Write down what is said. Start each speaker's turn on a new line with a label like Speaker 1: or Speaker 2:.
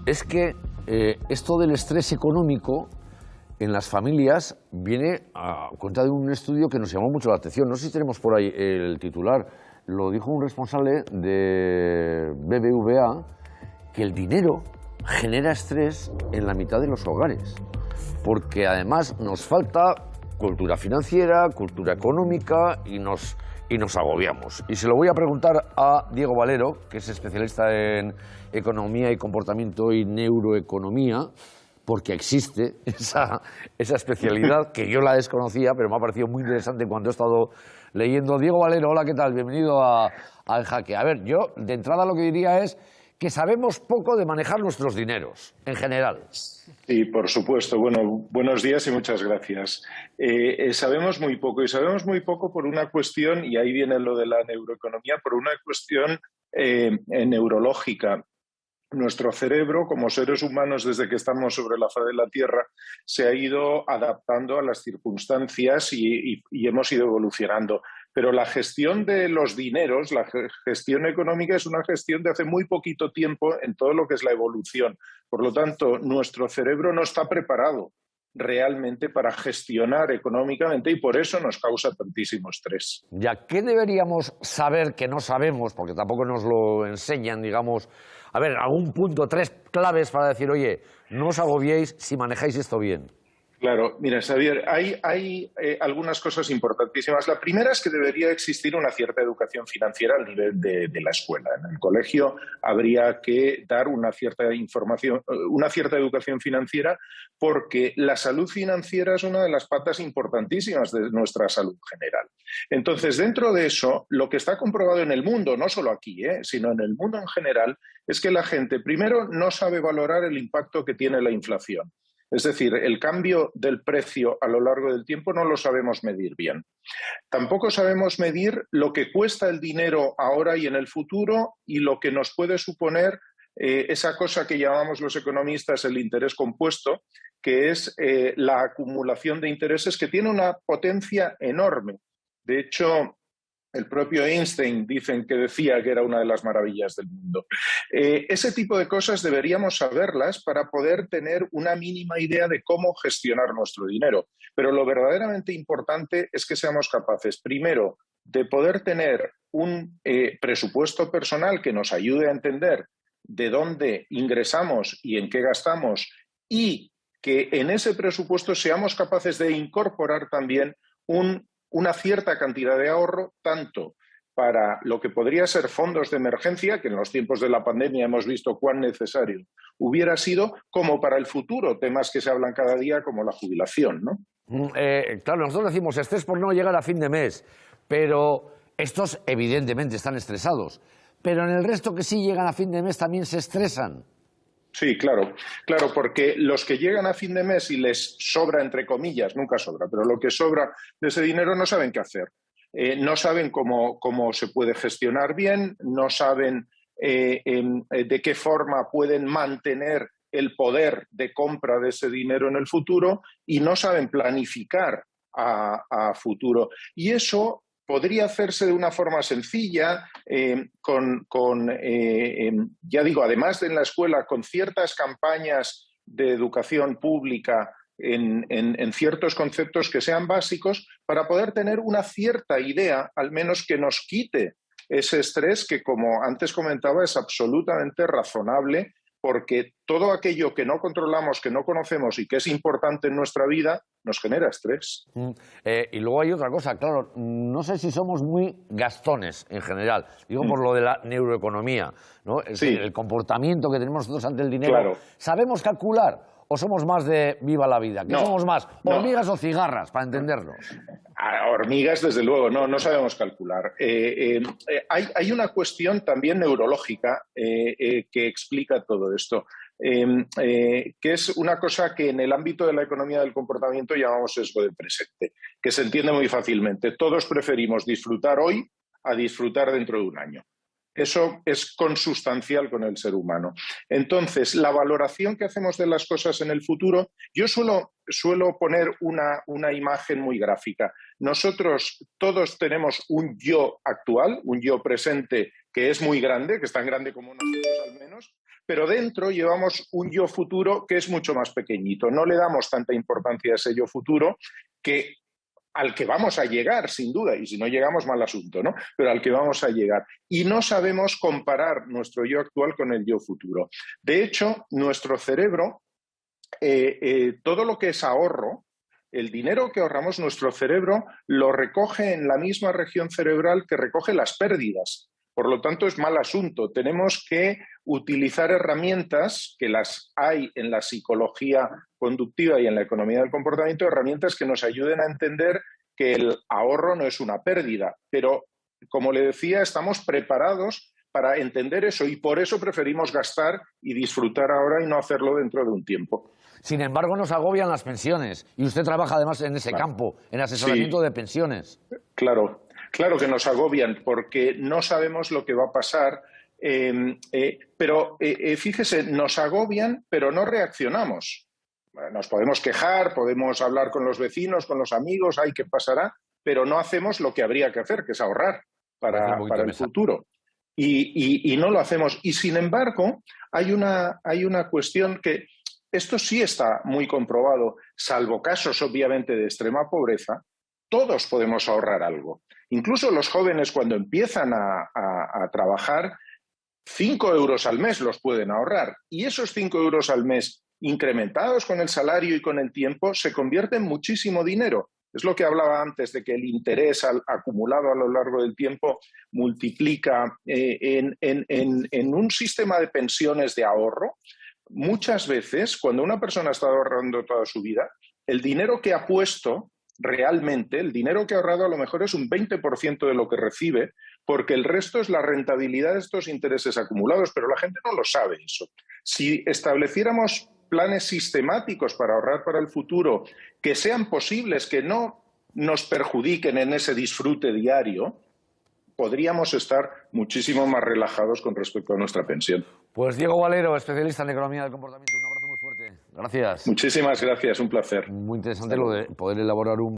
Speaker 1: es que esto del estrés económico en las familias viene a cuenta de un estudio que nos llamó mucho la atención. No sé si tenemos por ahí el titular. Lo dijo un responsable de BBVA, que el dinero genera estrés en la mitad de los hogares, porque además nos falta cultura financiera, cultura económica y nos agobiamos. Y se lo voy a preguntar a Diego Valero, que es especialista en economía y comportamiento y neuroeconomía, porque existe esa especialidad que yo la desconocía, pero me ha parecido muy interesante cuando he estado leyendo. Diego Valero, hola, ¿qué tal? Bienvenido a En Jaque. A ver, yo de entrada lo que diría es que sabemos poco de manejar nuestros dineros, en general.
Speaker 2: Sí, por supuesto. Bueno, buenos días y muchas gracias. Sabemos muy poco, y sabemos muy poco por una cuestión, y ahí viene lo de la neuroeconomía, por una cuestión neurológica. Nuestro cerebro, como seres humanos, desde que estamos sobre la faz de la Tierra, se ha ido adaptando a las circunstancias y hemos ido evolucionando. Pero la gestión de los dineros, la gestión económica, es una gestión de hace muy poquito tiempo en todo lo que es la evolución. Por lo tanto, nuestro cerebro no está preparado realmente para gestionar económicamente y por eso nos causa tantísimo estrés.
Speaker 1: Ya, ¿qué deberíamos saber que no sabemos? Porque tampoco nos lo enseñan, digamos. A ver, algún punto, 3 claves para decir, oye, no os agobiéis si manejáis esto bien.
Speaker 2: Claro, mira, Xavier, hay algunas cosas importantísimas. La primera es que debería existir una cierta educación financiera al nivel de la escuela. En el colegio habría que dar una cierta información, una cierta educación financiera, porque la salud financiera es una de las patas importantísimas de nuestra salud general. Entonces, dentro de eso, lo que está comprobado en el mundo, no solo aquí, sino en el mundo en general, es que la gente, primero, no sabe valorar el impacto que tiene la inflación. Es decir, el cambio del precio a lo largo del tiempo no lo sabemos medir bien. Tampoco sabemos medir lo que cuesta el dinero ahora y en el futuro y lo que nos puede suponer esa cosa que llamamos los economistas el interés compuesto, que es la acumulación de intereses, que tiene una potencia enorme. De hecho, el propio Einstein dicen que decía que era una de las maravillas del mundo. Ese tipo de cosas deberíamos saberlas para poder tener una mínima idea de cómo gestionar nuestro dinero. Pero lo verdaderamente importante es que seamos capaces, primero, de poder tener un presupuesto personal que nos ayude a entender de dónde ingresamos y en qué gastamos, y que en ese presupuesto seamos capaces de incorporar también una cierta cantidad de ahorro, tanto para lo que podría ser fondos de emergencia, que en los tiempos de la pandemia hemos visto cuán necesario hubiera sido, como para el futuro, temas que se hablan cada día como la jubilación, ¿no?
Speaker 1: Claro, nosotros decimos estrés por no llegar a fin de mes, pero estos evidentemente están estresados, pero en el resto que sí llegan a fin de mes también se estresan.
Speaker 2: Sí, claro, porque los que llegan a fin de mes y les sobra, entre comillas, nunca sobra, pero lo que sobra de ese dinero no saben qué hacer. No saben cómo se puede gestionar bien, no saben de qué forma pueden mantener el poder de compra de ese dinero en el futuro y no saben planificar a futuro. Y eso podría hacerse de una forma sencilla, ya digo, además de en la escuela, con ciertas campañas de educación pública en ciertos conceptos que sean básicos, para poder tener una cierta idea, al menos que nos quite ese estrés que, como antes comentaba, es absolutamente razonable, porque todo aquello que no controlamos, que no conocemos y que es importante en nuestra vida, nos genera estrés.
Speaker 1: Y luego hay otra cosa, claro, no sé si somos muy gastones en general, digo por lo de la neuroeconomía, ¿no? Es decir, el comportamiento que tenemos nosotros ante el dinero.
Speaker 2: Claro.
Speaker 1: ¿Sabemos calcular o somos más de viva la vida? ¿Qué somos más, hormigas o cigarras, para entendernos?
Speaker 2: Hormigas, desde luego, no sabemos calcular. Hay una cuestión también neurológica que explica todo esto, que es una cosa que en el ámbito de la economía del comportamiento llamamos sesgo de presente, que se entiende muy fácilmente. Todos preferimos disfrutar hoy a disfrutar dentro de un año. Eso es consustancial con el ser humano. Entonces, la valoración que hacemos de las cosas en el futuro, yo suelo poner una imagen muy gráfica. Nosotros todos tenemos un yo actual, un yo presente que es muy grande, que es tan grande como nosotros al menos, pero dentro llevamos un yo futuro que es mucho más pequeñito. No le damos tanta importancia a ese yo futuro al que vamos a llegar, sin duda, y si no llegamos, mal asunto, ¿no? Pero al que vamos a llegar. Y no sabemos comparar nuestro yo actual con el yo futuro. De hecho, nuestro cerebro, todo lo que es ahorro, el dinero que ahorramos, nuestro cerebro lo recoge en la misma región cerebral que recoge las pérdidas. Por lo tanto, es mal asunto. Tenemos que utilizar herramientas, que las hay en la psicología conductiva y en la economía del comportamiento, herramientas que nos ayuden a entender que el ahorro no es una pérdida. Pero, como le decía, estamos preparados para entender eso y por eso preferimos gastar y disfrutar ahora y no hacerlo dentro de un tiempo.
Speaker 1: Sin embargo, nos agobian las pensiones. Y usted trabaja además en ese campo, en asesoramiento de pensiones.
Speaker 2: Claro que nos agobian porque no sabemos lo que va a pasar. Pero fíjese, nos agobian, pero no reaccionamos. Nos podemos quejar, podemos hablar con los vecinos, con los amigos, ay, ¿qué pasará? Pero no hacemos lo que habría que hacer, que es ahorrar para el futuro. Y no lo hacemos. Y sin embargo, hay una cuestión que esto sí está muy comprobado, salvo casos obviamente de extrema pobreza, todos podemos ahorrar algo. Incluso los jóvenes cuando empiezan a trabajar, 5 euros al mes los pueden ahorrar. Y esos 5 euros al mes, incrementados con el salario y con el tiempo, se convierten en muchísimo dinero. Es lo que hablaba antes de que el interés acumulado a lo largo del tiempo multiplica en un sistema de pensiones de ahorro. Muchas veces, cuando una persona está ahorrando toda su vida, el dinero que ha puesto realmente, el dinero que ha ahorrado a lo mejor es un 20% de lo que recibe, porque el resto es la rentabilidad de estos intereses acumulados, pero la gente no lo sabe eso. Si estableciéramos planes sistemáticos para ahorrar para el futuro, que sean posibles, que no nos perjudiquen en ese disfrute diario, podríamos estar muchísimo más relajados con respecto a nuestra pensión.
Speaker 1: Pues Diego Valero, especialista en economía del comportamiento, un abrazo muy fuerte. Gracias.
Speaker 2: Muchísimas gracias, un placer.
Speaker 1: Muy interesante lo de poder elaborar un